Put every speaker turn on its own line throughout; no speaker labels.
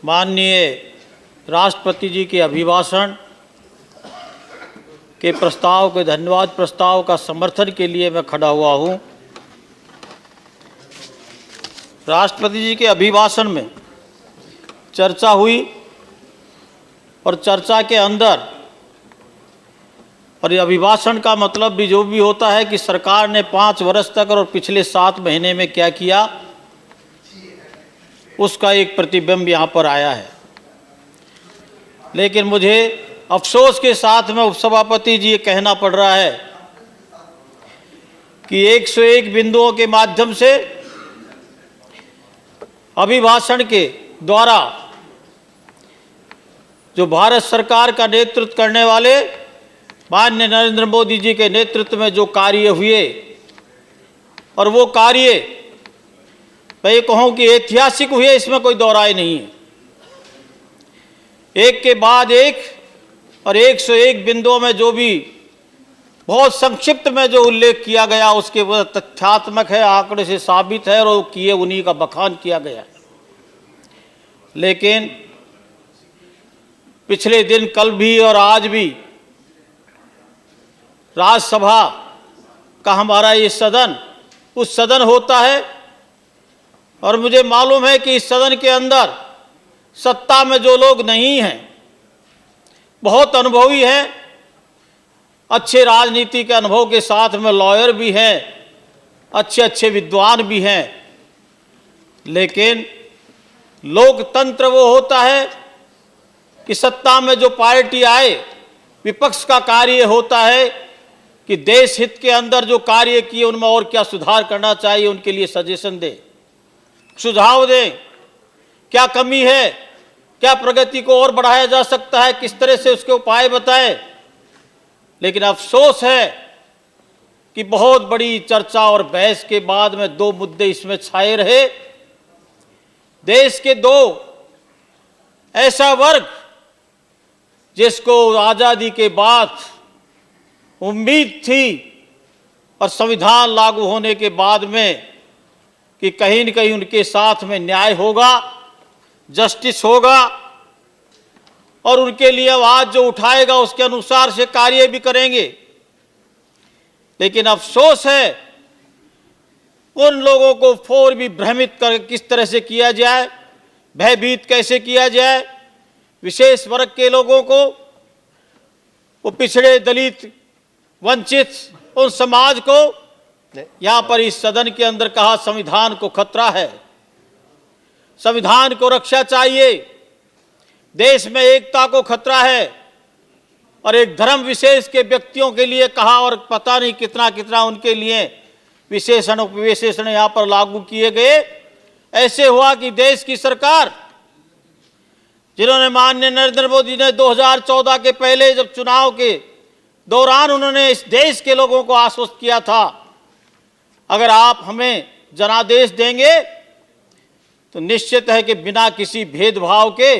माननीय राष्ट्रपति जी के अभिभाषण के प्रस्ताव के धन्यवाद प्रस्ताव का समर्थन के लिए मैं खड़ा हुआ हूँ। राष्ट्रपति जी के अभिभाषण में चर्चा हुई और चर्चा के अंदर और ये अभिभाषण का मतलब भी जो भी होता है कि सरकार ने 5 वर्ष तक और पिछले 7 महीने में क्या किया उसका एक प्रतिबिंब यहाँ पर आया है। लेकिन मुझे अफसोस के साथ में उपसभापति जी ये कहना पड़ रहा है कि 101 बिंदुओं के माध्यम से अभिभाषण के द्वारा जो भारत सरकार का नेतृत्व करने वाले माननीय नरेंद्र मोदी जी के नेतृत्व में जो कार्य हुए और वो कार्य मैं ये कहूँ कि ऐतिहासिक हुए, इसमें कोई दो राय नहीं है। एक के बाद एक और 101 बिंदुओं में जो भी बहुत संक्षिप्त में जो उल्लेख किया गया उसके वो तथ्यात्मक है, आंकड़े से साबित है और वो किए उन्हीं का बखान किया गया है। लेकिन पिछले दिन कल भी और आज भी राज्यसभा का हमारा ये सदन उस सदन होता है और मुझे मालूम है कि इस सदन के अंदर सत्ता में जो लोग नहीं हैं, बहुत अनुभवी हैं, अच्छे राजनीति के अनुभव के साथ में लॉयर भी हैं, अच्छे अच्छे विद्वान भी हैं, लेकिन लोकतंत्र वो होता है कि सत्ता में जो पार्टी आए विपक्ष का कार्य होता है कि देश हित के अंदर जो कार्य किए उनमें और क्या सुधार करना चाहिए उनके लिए सजेशन दे, सुझाव दें, क्या कमी है, क्या प्रगति को और बढ़ाया जा सकता है, किस तरह से उसके उपाय बताएं। लेकिन अफसोस है कि बहुत बड़ी चर्चा और बहस के बाद में 2 मुद्दे इसमें छाए रहे। देश के 2 ऐसा वर्ग जिसको आज़ादी के बाद उम्मीद थी और संविधान लागू होने के बाद में कि कहीं न कहीं उनके साथ में न्याय होगा, जस्टिस होगा और उनके लिए आवाज जो उठाएगा उसके अनुसार से कार्य भी करेंगे। लेकिन अफसोस है उन लोगों को फिर भी भ्रमित कर किस तरह से किया जाए, भयभीत कैसे किया जाए, विशेष वर्ग के लोगों को, वो पिछड़े दलित वंचित उन समाज को यहाँ पर इस सदन के अंदर कहा संविधान को खतरा है, संविधान को रक्षा चाहिए, देश में एकता को खतरा है और एक धर्म विशेष के व्यक्तियों के लिए कहा और पता नहीं कितना कितना उनके लिए विशेषण उपविशेषण यहाँ पर लागू किए गए। ऐसे हुआ कि देश की सरकार जिन्होंने माननीय नरेंद्र मोदी ने 2014 के पहले जब चुनाव के दौरान उन्होंने इस देश के लोगों को आश्वस्त किया था अगर आप हमें जनादेश देंगे तो निश्चित है कि बिना किसी भेदभाव के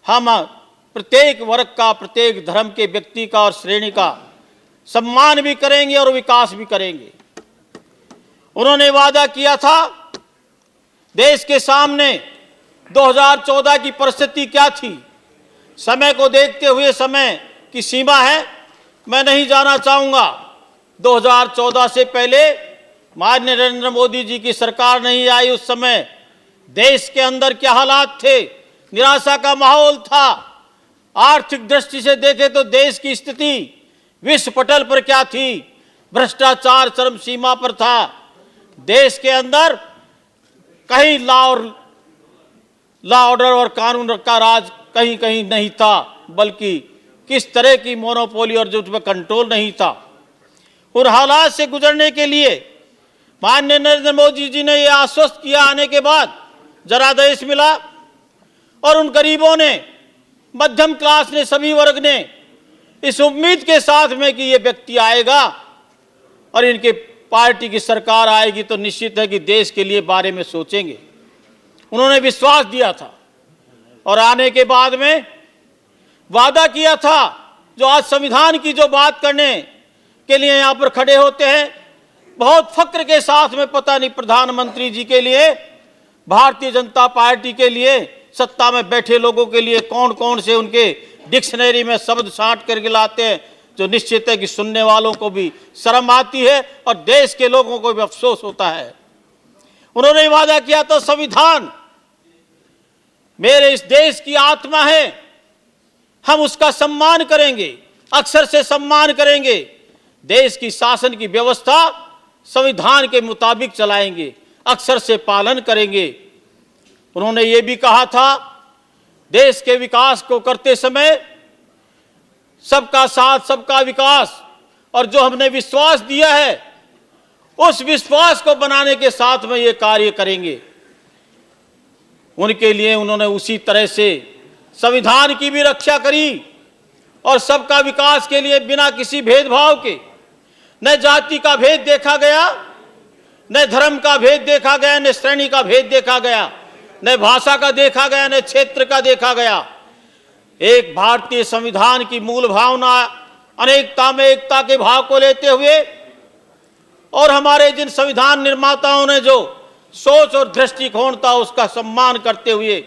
हम प्रत्येक वर्ग का, प्रत्येक धर्म के व्यक्ति का और श्रेणी का सम्मान भी करेंगे और विकास भी करेंगे। उन्होंने वादा किया था। देश के सामने 2014 की परिस्थिति क्या थी, समय को देखते हुए, समय की सीमा है, मैं नहीं जाना चाहूंगा। 2014 से पहले माननीय नरेंद्र मोदी जी की सरकार नहीं आई, उस समय देश के अंदर क्या हालात थे, निराशा का माहौल था। आर्थिक दृष्टि से देखें तो देश की स्थिति विश्व पटल पर क्या थी, भ्रष्टाचार चरम सीमा पर था। देश के अंदर कहीं लॉ ऑर्डर और कानून का राज कहीं कहीं नहीं था, बल्कि किस तरह की मोनोपोली और जो कंट्रोल नहीं था। उन हालात से गुजरने के लिए माननीय नरेंद्र मोदी जी ने यह आश्वस्त किया, आने के बाद जनादेश मिला और उन गरीबों ने, मध्यम क्लास ने, सभी वर्ग ने इस उम्मीद के साथ में कि ये व्यक्ति आएगा और इनके पार्टी की सरकार आएगी तो निश्चित है कि देश के लिए बारे में सोचेंगे। उन्होंने विश्वास दिया था और आने के बाद में वादा किया था। जो आज संविधान की जो बात करने के लिए यहाँ पर खड़े होते हैं, बहुत फक्र के साथ में, पता नहीं प्रधानमंत्री जी के लिए, भारतीय जनता पार्टी के लिए सत्ता में बैठे लोगों के लिए कौन कौन से उनके डिक्शनरी में शब्द छांट करके लाते हैं, जो निश्चित है कि सुनने वालों को भी शर्म आती है और देश के लोगों को भी अफसोस होता है। उन्होंने वादा किया था संविधान मेरे इस देश की आत्मा है, हम उसका सम्मान करेंगे, अक्षर से सम्मान करेंगे, देश की शासन की व्यवस्था संविधान के मुताबिक चलाएंगे, अक्षर से पालन करेंगे। उन्होंने ये भी कहा था देश के विकास को करते समय सबका साथ सबका विकास, और जो हमने विश्वास दिया है उस विश्वास को बनाने के साथ में ये कार्य करेंगे। उनके लिए उन्होंने उसी तरह से संविधान की भी रक्षा करी और सबका विकास के लिए बिना किसी भेदभाव के, न जाति का भेद देखा गया, न धर्म का भेद देखा गया, न श्रेणी का भेद देखा गया, न भाषा का देखा गया, न क्षेत्र का देखा गया। एक भारतीय संविधान की मूल भावना अनेकता में एकता के भाव को लेते हुए और हमारे जिन संविधान निर्माताओं ने जो सोच और दृष्टिकोण था उसका सम्मान करते हुए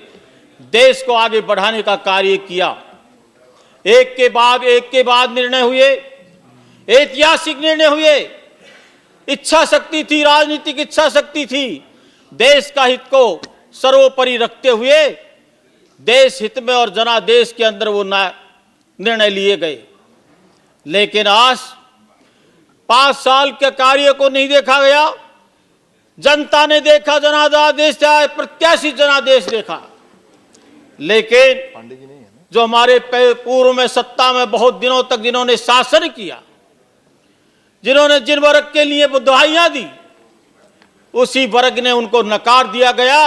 देश को आगे बढ़ाने का कार्य किया। एक के बाद निर्णय हुए, ऐतिहासिक निर्णय हुए। इच्छा शक्ति थी, राजनीतिक इच्छा शक्ति थी, देश का हित को सर्वोपरि रखते हुए देश हित में और जनादेश के अंदर वो निर्णय लिए गए। लेकिन आज 5 साल के कार्य को नहीं देखा गया। जनता ने देखा जनादेश, चाहे प्रत्याशी जनादेश देखा, लेकिन जो हमारे पूर्व में सत्ता में बहुत दिनों तक जिन्होंने शासन किया, जिन्होंने जिन वर्ग के लिए बधाइयां दी, उसी वर्ग ने उनको नकार दिया गया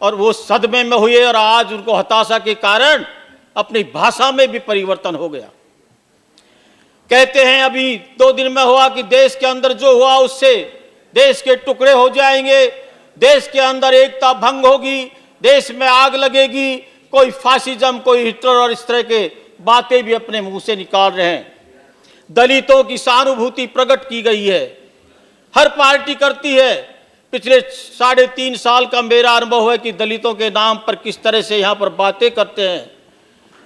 और वो सदमे में हुए और आज उनको हताशा के कारण अपनी भाषा में भी परिवर्तन हो गया। कहते हैं अभी 2 दिन में हुआ कि देश के अंदर जो हुआ उससे देश के टुकड़े हो जाएंगे, देश के अंदर एकता भंग होगी, देश में आग लगेगी, कोई फासिज्म, कोई हिटलर और इस तरह के बातें भी अपने मुंह से निकाल रहे हैं। दलितों की सहानुभूति प्रकट की गई है, हर पार्टी करती है। पिछले 3.5 साल का मेरा अनुभव है कि दलितों के नाम पर किस तरह से यहाँ पर बातें करते हैं।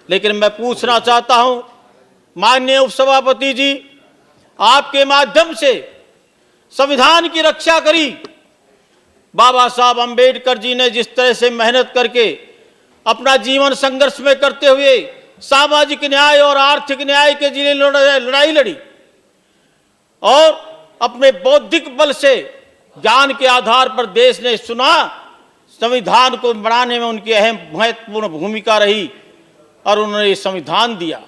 लेकिन मैं पूछना चाहता हूँ माननीय उपसभापति जी, आपके माध्यम से संविधान की रक्षा करी। बाबा साहब अंबेडकर जी ने जिस तरह से मेहनत करके अपना जीवन संघर्ष में करते हुए सामाजिक न्याय और आर्थिक न्याय के लिए लड़ाई लड़ी और अपने बौद्धिक बल से ज्ञान के आधार पर देश ने सुना, संविधान को बनाने में उनकी अहम महत्वपूर्ण भूमिका रही और उन्होंने ये संविधान दिया।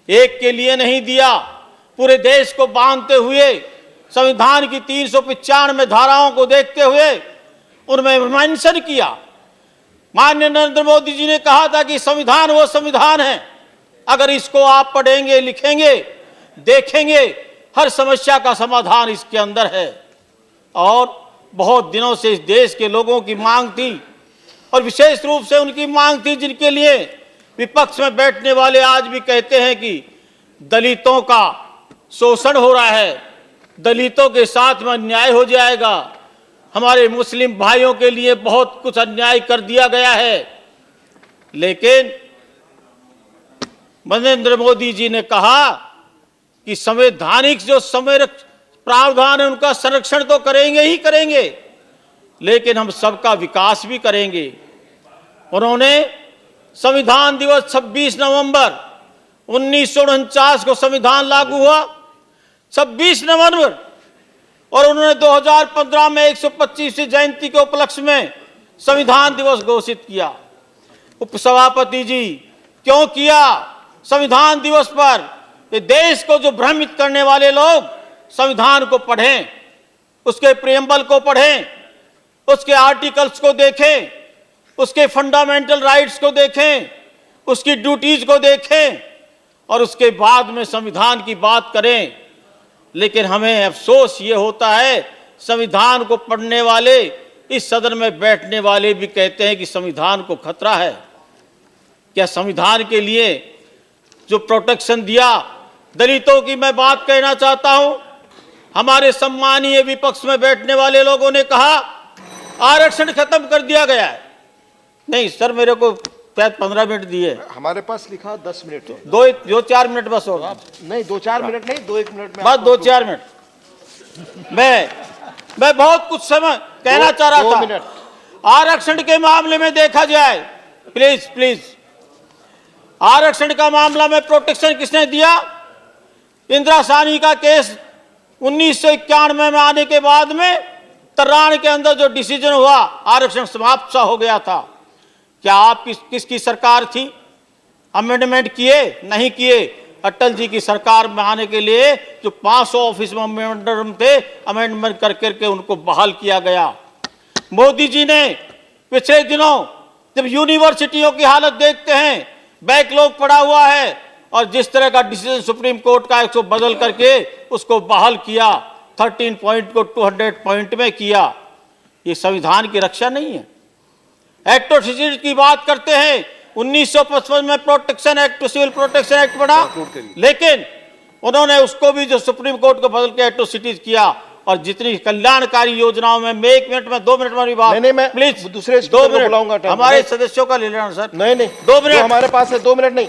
एक के लिए नहीं दिया, पूरे देश को बांधते हुए संविधान की 395 धाराओं को देखते हुए उनमें मेंशन किया। माननीय नरेंद्र मोदी जी ने कहा था कि संविधान वो संविधान है, अगर इसको आप पढ़ेंगे, लिखेंगे, देखेंगे, हर समस्या का समाधान इसके अंदर है। और बहुत दिनों से इस देश के लोगों की मांग थी और विशेष रूप से उनकी मांग थी जिनके लिए विपक्ष में बैठने वाले आज भी कहते हैं कि दलितों का शोषण हो रहा है, दलितों के साथ में अन्याय हो जाएगा, हमारे मुस्लिम भाइयों के लिए बहुत कुछ अन्याय कर दिया गया है। लेकिन नरेंद्र मोदी जी ने कहा कि संवैधानिक जो प्रावधान है उनका संरक्षण तो करेंगे ही करेंगे, लेकिन हम सबका विकास भी करेंगे। उन्होंने संविधान दिवस 26 नवंबर 1949 को संविधान लागू हुआ 26 नवंबर, और उन्होंने 2015 में 125वीं जयंती के उपलक्ष्य में संविधान दिवस घोषित किया। उपसभापति जी, क्यों किया संविधान दिवस पर? ये देश को जो भ्रमित करने वाले लोग संविधान को पढ़ें, उसके प्रियम्बल को पढ़ें, उसके आर्टिकल्स को देखें, उसके फंडामेंटल राइट्स को देखें, उसकी ड्यूटीज को देखें और उसके बाद में संविधान की बात करें। लेकिन हमें अफसोस ये होता है, संविधान को पढ़ने वाले, इस सदन में बैठने वाले भी कहते हैं कि संविधान को खतरा है। क्या संविधान के लिए जो प्रोटेक्शन दिया, दलितों की मैं बात कहना चाहता हूं। हमारे सम्मानीय विपक्ष में बैठने वाले लोगों ने कहा आरक्षण खत्म कर दिया गया है, नहीं सर, मेरे को शायद 15 मिनट दिए,
हमारे पास लिखा 10 मिनट है।
दो 4 मिनट बस होगा।
नहीं 2-4 मिनट नहीं, 2-1 मिनट में
बस 2-4 मिनट। मैं बहुत कुछ समय कहना चाह रहा
2
था।
मिनट।
आरक्षण के मामले में देखा जाए, प्लीज, आरक्षण का मामला में प्रोटेक्शन किसने दिया? इंदिरा साहनी का केस 1991 में आने के बाद में 93 के अंदर जो डिसीजन हुआ, आरक्षण समाप्त सा हो गया था। क्या आप किसकी सरकार थी? अमेंडमेंट किए? नहीं किए। अटल जी की सरकार में आने के लिए जो 500 ऑफिस में मेमोरेंडम थे, अमेंडमेंट करके उनको बहाल किया गया। मोदी जी ने पिछले दिनों जब यूनिवर्सिटियों की हालत देखते हैं, बैकलॉग पड़ा हुआ है, और जिस तरह का डिसीजन सुप्रीम कोर्ट का 100 बदल करके उसको बहाल किया, 13 पॉइंट को 200 पॉइंट में किया। ये संविधान की रक्षा नहीं है। एट्रोसिटी की बात करते हैं, 1955 में protection act, civil protection act बना, लेकिन उन्होंने उसको भी जो सुप्रीम कोर्ट को बदल के एट्रोसिटीज किया। और जितनी कल्याणकारी योजनाओं में, मैं 1 मिनट में 2 मिनट में बात,
नहीं, मैं
प्लीज
दूसरे
2 मिनट
बुलाऊंगा,
हमारे सदस्यों का ले लेना सर।
नहीं
2 मिनट
हमारे पास है, 2 मिनट नहीं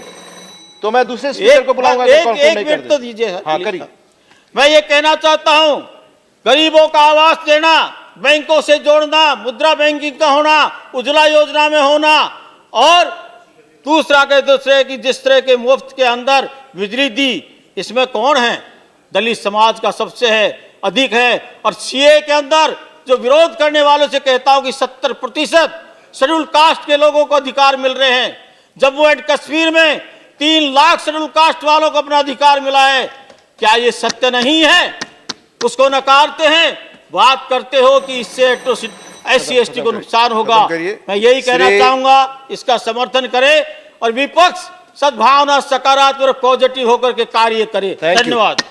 तो मैं दूसरे स्पीकर को बुलाऊंगा।
एक मिनट तो दीजिए सर।
हाँ करिए।
मैं ये कहना चाहता हूं, गरीबों का आवास देना, बैंकों से जोड़ना, मुद्रा बैंकिंग का होना, उज्ज्वला योजना में होना, और दूसरा के दूसरे की जिस तरह के मुफ्त के अंदर बिजली दी, इसमें कौन है? दलित समाज का सबसे है, अधिक है। और सीए के अंदर जो विरोध करने वालों से कहता हूं कि 70% शेड्यूल कास्ट के लोगों को अधिकार मिल रहे हैं। जम्मू एंड कश्मीर में 3 लाख शेड्यूल कास्ट वालों को अपना अधिकार मिला है। क्या ये सत्य नहीं है? उसको नकारते हैं, बात करते हो कि इससे SC/ST को नुकसान होगा। मैं यही कहना चाहूंगा, इसका समर्थन करे और विपक्ष सद्भावना, सकारात्मक, पॉजिटिव होकर के कार्य करे। धन्यवाद।